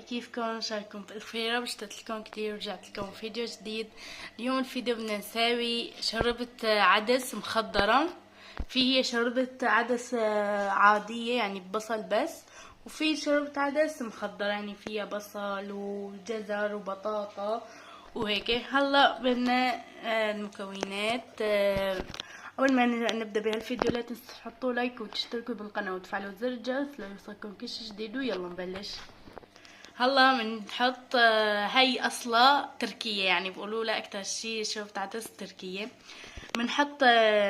كيفكم؟ شايفكم بالخير. اشتقت لكم كتير ورجعت لكم فيديو جديد. اليوم الفيديو بدنا نساوي شوربة عدس مخضرة. هي شوربة عدس عادية يعني ببصل بس، وفي شوربة عدس مخضرة يعني فيها بصل وجزر وبطاطا وهيك. هلا بدنا المكونات. اول ما نبدا بهالفيديو لا تنسوا تحطوا لايك وتشتركوا بالقناه وتفعلوا زر الجرس ليوصلكم كل شي جديد. ويلا نبلش. هلا بنحط هاي اصلا تركية، يعني بقولوا لها اكتر شي شوربة عدس تركية. بنحط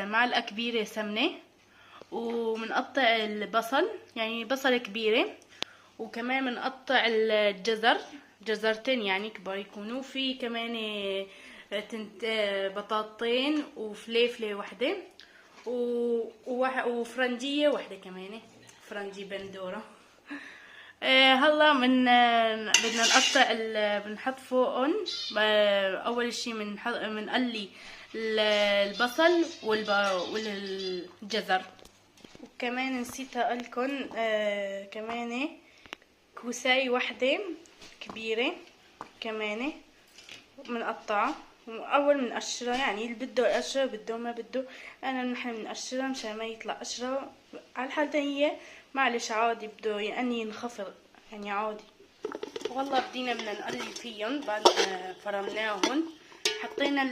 معلقة كبيرة سمنة، وبنقطع البصل يعني بصلة كبيرة، وكمان بنقطع الجزر جزرتين يعني كبار يكونوا، في كمان بطاطين وفليفلة وحدة وفرنجية وحدة كمان، فرنجي بندورة. هلا من بدنا نقطع بنحط فوقهم. اول شي بنقلي البصل والجزر. وكمان نسيت اقولكن كمان كوساية وحدة كبيرة كمان بنقطعها. اول بنقشرها، يعني اللي بده يقشرها بده ما بده. نحن بنقشرها مشان ما يطلع قشرها. على الحالتين هي معلش عادي، بده يعني ينخفض يعني عادي. والله بدنا نقلي فيهم بعد ما فرمناهم. حطينا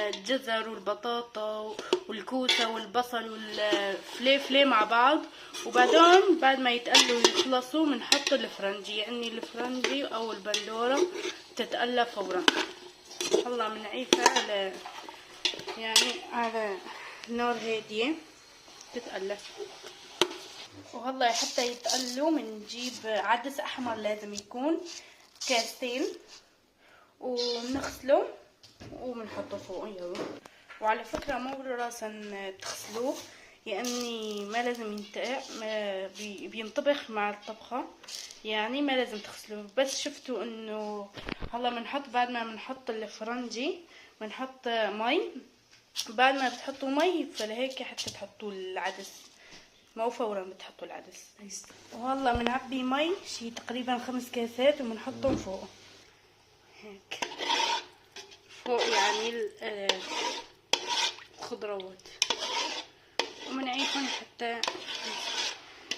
الجزر والبطاطا والكوسة والبصل والفليفلة مع بعض، وبعدين بعد ما يتقلوا يخلصوا بنحط الفرنجي، يعني الفرنجي او البندورة تتقلى فورا. هلا بنعيفها على يعني على نار هادية تتقلى. وهلا حتى يتقلوا بنجيب عدس احمر، لازم يكون كاستين، وبنغسله وبنحطه فوق. يلا. وعلى فكرة مو راسا تغسلوه، يعني ما لازم ينتقع، ما بينطبخ مع الطبخة، يعني ما لازم تغسلوه. بس شفتوا انه هلا بنحط بعد ما بنحط الفرنجي بنحط مي. بعد ما بتحطوا مي فلهيك حتى تحطوا العدس، مو فورا بتحطوا العدس. وهلا بنعبي مي شي تقريبا 5 كاسات وبنحطهم فوق هيك فوق، يعني الخضروات، وبنعيفهم حتى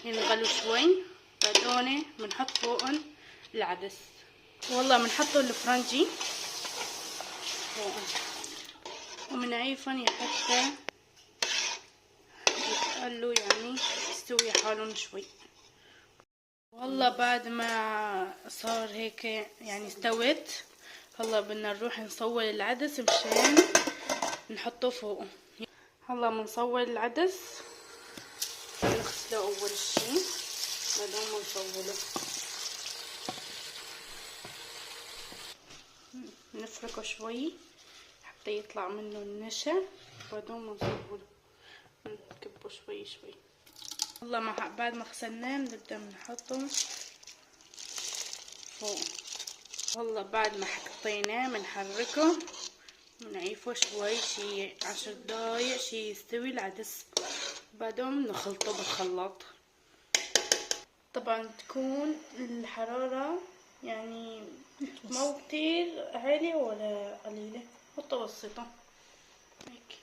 ينغلوا شوي. بعدين بنحط فوقهم العدس. والله بنحطوا الفرنجي فوقهم وبنعيفهم حتى يتقلوا، يعني يستوي حالهم شوي. والله بعد ما صار هيك يعني استوت، هلا بدنا نروح نصور العدس مشان نحطه فوقه. هلا بنصور العدس، نغسله اول شي بعدين بنصوره. نفركه شوي حتى يطلع منه النشا، بعدين بنصوره نكبه شوي شوي. هلا بعد ما غسلناه بنبدا بنحطه فوق. هلا بعد ما حطيناه بنحركه ونعيفه شوي شي 10 دقايق شي يستوي العدس، بعدين بنخلطه بالخلاط. طبعا تكون الحرارة يعني مو كتير عالية ولا قليلة، متوسطة هيك.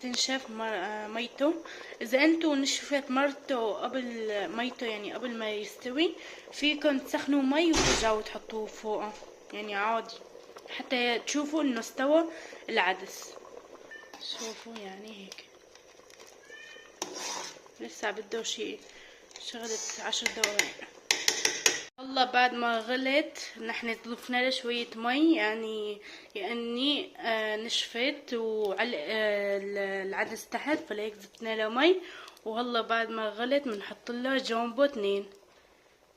تنشف ميته. اذا انتو نشفت مرته قبل ميته، يعني قبل ما يستوي، فيكن تسخنوا مي وترجعوا تحطوه فوقه، يعني عادي حتى تشوفوا انه استوى العدس. شوفوا يعني هيك لسه بده شي شغلة 10 دقايق. والله بعد ما غلت نحن ضفنا له شوية مي، يعني لاني نشفت وعلق العدس تحت، فلهيك ضفنا له مي. وهلا بعد ما غلت بنحط له جامبو 2،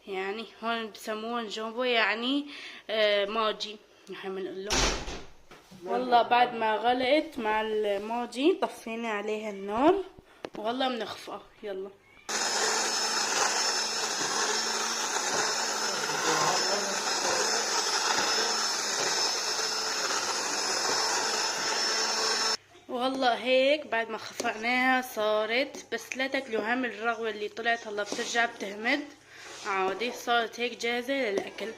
يعني هون بسموه جامبو يعني ماجي نحن بنقول له. والله بعد ما غلقت مع الماجي طفينا عليها النار وهلا بنخفقها. يلا. والله هيك بعد ما خفقناها صارت، بس لا تاكلوا هم الرغوة اللي طلعت هلا بترجع بتهمد عادي. صارت هيك جاهزة للأكل.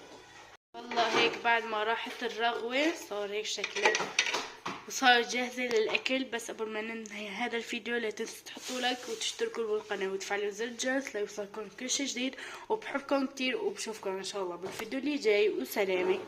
هيك بعد ما راحت الرغوة صار هيك شكله وصار جاهزة للأكل. بس قبل ما ننهي هذا الفيديو لا تنسوا تحطوا لايك وتشتركوا بالقناة وتفعلوا زر الجرس ليوصلكم كل شي جديد، وبحبكم كتير وبشوفكم ان شاء الله بالفيديو اللي جاي، وسلامة.